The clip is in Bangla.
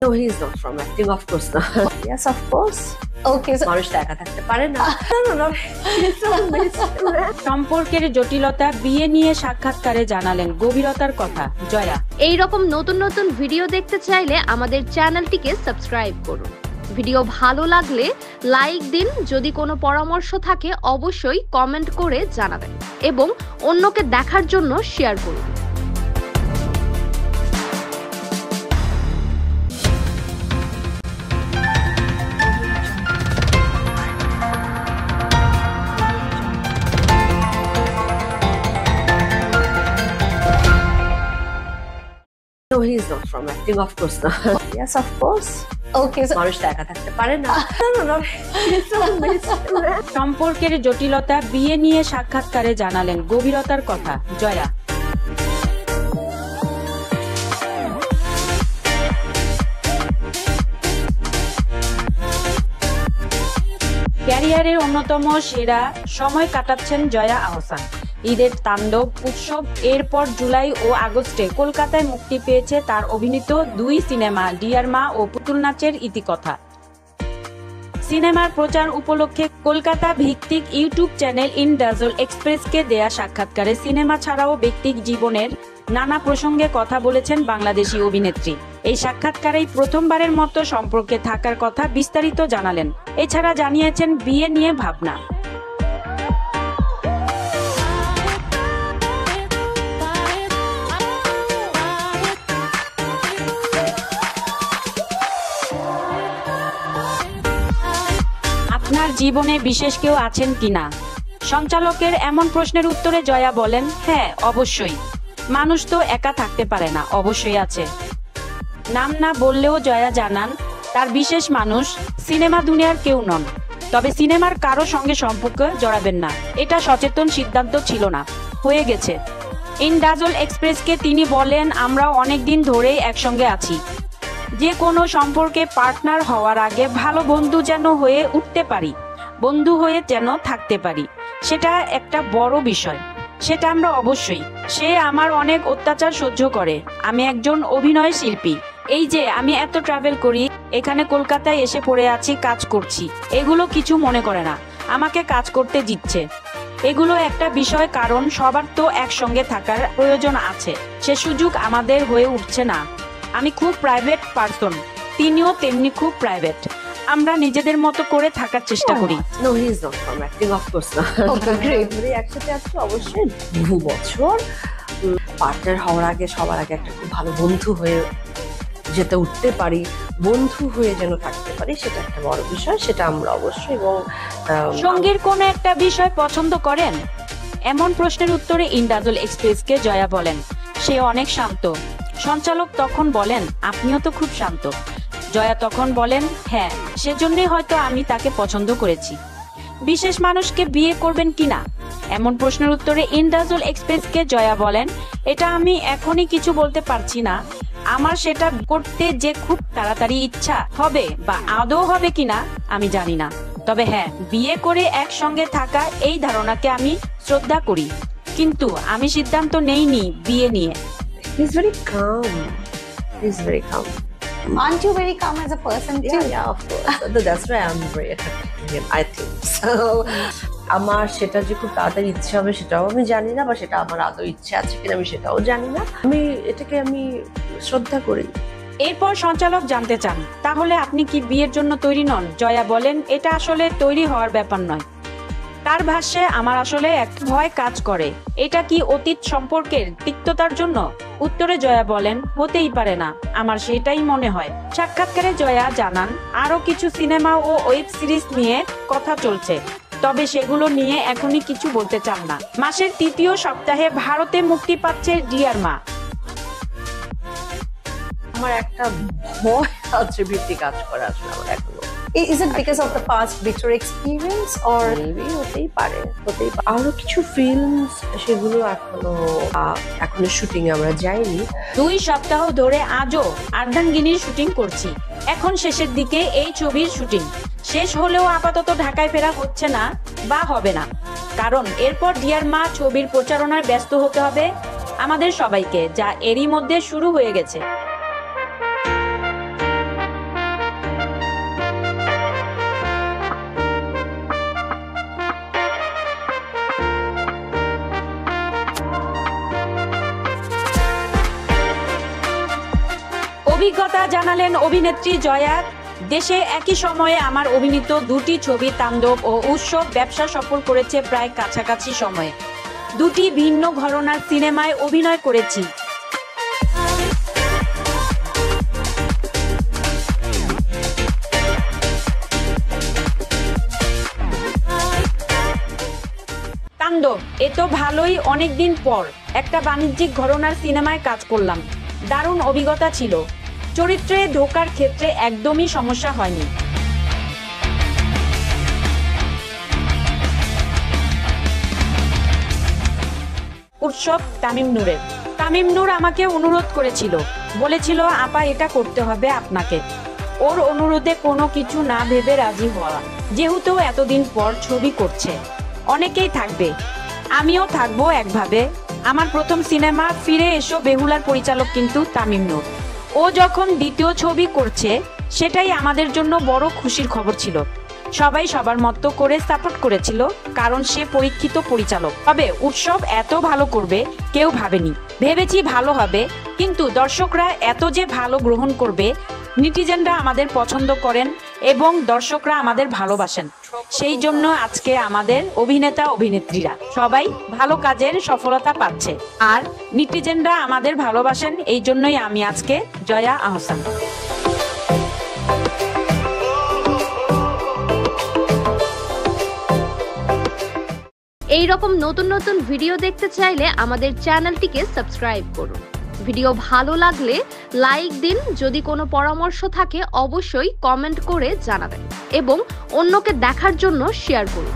No, he's not from acting, of course not. Yes, of course. Okay, so মানুষ তো একা থাকতে পারে না। No, he's from Michigan. সম্পর্কের জটিলতা বিয়ে নিয়ে সাক্ষাৎকারে জানালেন গভীরতার কথা জয়া। এই রকম নতুন নতুন ভিডিও দেখতে চাইলে আমাদের চ্যানেলটিকে সাবস্ক্রাইব করুন। ভিডিও ভালো লাগলে লাইক দিন, যদি কোনো পরামর্শ থাকে অবশ্যই কমেন্ট করে জানাবেন এবং অন্যকে দেখার জন্য শেয়ার করুন। No, he's not from acting, of course not. Yes, of course. Okay, so মানুষ তো একা থাকতে পারে না। No, he's from Michigan. সম্পর্কের জটিলতা বিয়ে নিয়ে সাক্ষাৎকারে জানালেন গভীরতার কথা জয়া। ক্যারিয়ারের অন্যতম সেরা সময় কাটাচ্ছেন জয়া আহসান। ঈদের তাণ্ডব উৎসব এরপর জুলাই ও আগস্টে কলকাতায় মুক্তি পেয়েছে তার অভিনীত দুই সিনেমা ডিয়ার মা ও পুতুল নাচের ইতিকথা। সিনেমার প্রচার উপলক্ষে কলকাতা ভিত্তিক ইউটিউব চ্যানেল ইনডাজল এক্সপ্রেসকে দেয়া সাক্ষাৎকারে সিনেমা ছাড়াও ব্যক্তিক জীবনের নানা প্রসঙ্গে কথা বলেছেন বাংলাদেশি অভিনেত্রী। এই সাক্ষাৎকারেই প্রথমবারের মতো সম্পর্কে থাকার কথা বিস্তারিত জানালেন। এছাড়া জানিয়েছেন বিয়ে নিয়ে ভাবনা। আপনার জীবনে বিশেষ কেউ আছেন কিনা? সঞ্চালকের এমন প্রশ্নের উত্তরে জয়া বলেন, হ্যাঁ অবশ্যই, মানুষ তো একা থাকতে পারে না, অবশ্যই আছে। নাম না বললেও জয়া জানান তার বিশেষ মানুষ সিনেমা দুনিয়ার কেউ নন, তবে সিনেমার কারো সঙ্গে সম্পর্ক জড়াবেন না, এটা সচেতন সিদ্ধান্ত ছিল না, হয়ে গেছে। ইনডাজল এক্সপ্রেসকে তিনি বলেন, আমরা অনেকদিন ধরেই একসঙ্গে আছি, যে কোনো সম্পর্কে পার্টনার হওয়ার আগে ভালো বন্ধু যেন হয়ে উঠতে পারি, বন্ধু হয়ে যেন থাকতে পারি, সেটা একটা বড় বিষয়। সেটা আমরা অবশ্যই। সে আমার অনেক অত্যাচার সহ্য করে, আমি একজন অভিনয় শিল্পী, এই যে আমি এত ট্রাভেল করি, এখানে কলকাতায় এসে পড়ে আছি, কাজ করছি, এগুলো কিছু মনে করে না, আমাকে কাজ করতে দিচ্ছে, এগুলো একটা বিষয়, কারণ সবার তো একসঙ্গে থাকার প্রয়োজন আছে, সে সুযোগ আমাদের হয়ে উঠছে না। আমি খুব প্রাইভেট পারসন, তিনিও তেমনি খুব প্রাইভেট, আমরা নিজেদের মতো করে থাকার চেষ্টা করি। No, he's not from acting, of course not. Okay, great. আমরা একসাথে আছি অবশ্যই বহু বছর। পার্টনার হওয়ার আগে সবার আগে একটা খুব ভালো বন্ধু হয়ে যেতে উঠতে পারি, বন্ধু হয়ে যেন থাকতে পারি, সেটা একটা বড় বিষয়, সেটা আমরা অবশ্যই। এবং সঙ্গীর কোন একটা বিষয় পছন্দ করেন? এমন প্রশ্নের উত্তরে ইনডাজল এক্সপ্রেসকে জয়া বলেন, সে অনেক শান্ত। সঞ্চালক তখন বলেন, আপনিও তো খুব শান্ত। জয়া তখন বলেন, হ্যাঁ, সেজন্যই হয়তো আমি তাকে পছন্দ করেছি। বিশেষ মানুষকে বিয়ে করবেন কিনা এমন প্রশ্নের উত্তরে ইনডাজল এক্সপ্রেসকে জয়া বলেন, এটা আমি এখনই কিছু বলতে পারছি না, আমার সেটা করতে যে খুব তাড়াতাড়ি ইচ্ছা হবে বা আদৌ হবে কিনা আমি জানি না, তবে হ্যাঁ, বিয়ে করে একসঙ্গে থাকা এই ধারণাকে আমি শ্রদ্ধা করি, কিন্তু আমি সিদ্ধান্ত নেইনি বিয়ে নিয়ে। he's very calm. He's very calm. aren't you very calm as a person too? Yeah, of course. That's why I'm very attracted to him, I think. So, আমার সেটা যে খুব তাড়াতাড়ি ইচ্ছা হবে সেটাও আমি জানি না, বা সেটা আমার আদৌ ইচ্ছে আছে কিনা আমি সেটাও জানি না, এটাকে আমি শ্রদ্ধা করি। এরপর সঞ্চালক জানতে চান, তাহলে আপনি কি বিয়ের জন্য তৈরি নন? জয়া বলেন, এটা আসলে তৈরি হওয়ার ব্যাপার নয়। তার ভাষ্যে, আমার আসলে এক ভয় কাজ করে, এটা কি অতীত সম্পর্কের তিক্ততার জন্য? উত্তরে জয়া বলেন, হতেই পারে না, আমার সেটাই মনে হয়। সাক্ষাৎকারে জয়া জানান, আরো কিছু সিনেমা ও ওয়েব সিরিজ নিয়ে কথা চলছে, তবে সেগুলো নিয়ে এখনই কিছু বলতে চান না। মাসের তৃতীয় সপ্তাহে ভারতে মুক্তি পাচ্ছে ডিয়ার মা। আমার একটা ভয় আছে, ভীতি কাজ করে আসলে আমার এখনো। Is it because of the past bitter experience or maybe হতেই পারে। আরো কিছু ফিল্মস, সেগুলো এখনো শুটিং আমরা যাইনি। 2 সপ্তাহ ধরে আজও আর্ধাঙ্গিনীর শুটিং করছি, এখন শেষের দিকে এই ছবির শুটিং শেষ হলেও আপাতত ঢাকায় ফেরা হচ্ছে না বা হবে না, কারণ এরপর ডিয়ার মা ছবির প্রচারণায় ব্যস্ত হতে হবে আমাদের সবাইকে, যা এরই মধ্যে শুরু হয়ে গেছে। জানালেন অভিনেত্রী জয়া। দেশে একই সময়ে আমার অভিনীত 2টি ছবি তাণ্ডব ও উৎসব ব্যবসা সফল করেছে প্রায় কাছাকাছি সময়ে। 2টি ভিন্ন ঘরানার সিনেমায় অভিনয় করেছি। তাণ্ডব এ তো ভালোই, অনেকদিন পর একটা বাণিজ্যিক ঘরানার সিনেমায় কাজ করলাম। দারুণ অভিজ্ঞতা ছিল। চরিত্রে ঢোকার ক্ষেত্রে একদমই সমস্যা হয়নি। উৎসব তামিম নূরের। তামিম নূর আমাকে অনুরোধ করেছিল, বলেছিল আপা এটা করতে হবে আপনাকে। ওর অনুরোধে কোনো কিছু না ভেবে রাজি হওয়া, যেহেতু এতদিন পর ছবি করছে। অনেকেই থাকবে, আমিও থাকবো একভাবে। আমার প্রথম সিনেমা ফিরে এসো বেহুলার পরিচালক কিন্তু তামিম নূর। ও যখন দ্বিতীয় ছবি করছে সেটাই আমাদের জন্য বড় খুশির খবর ছিল। সবাই সবার মতো করে সাপোর্ট করেছিল, কারণ সে পরীক্ষিত পরিচালক। তবে উৎসব এত ভালো করবে কেউ ভাবেনি। ভেবেছি ভালো হবে, কিন্তু দর্শকরা এত যে ভালো গ্রহণ করবে, নেটিজেনরা আমাদের পছন্দ করেন এবং দর্শকরা আমাদের ভালোবাসেন। সেই জন্য আজকে আমাদের অভিনেতা অভিনেত্রীরা সবাই ভালো কাজের সফলতা পাচ্ছে, আর নেটিজেনরা আমাদের ভালোবাসেন। এই জন্যই আমি আজকে জয়া আহসান। এই রকম নতুন নতুন ভিডিও দেখতে চাইলে আমাদের চ্যানেলটিকে সাবস্ক্রাইব করুন। ভিডিও ভালো লাগলে লাইক দিন, যদি কোনো পরামর্শ থাকে অবশ্যই কমেন্ট করে জানাবেন এবং অন্যকে দেখার জন্য শেয়ার করুন।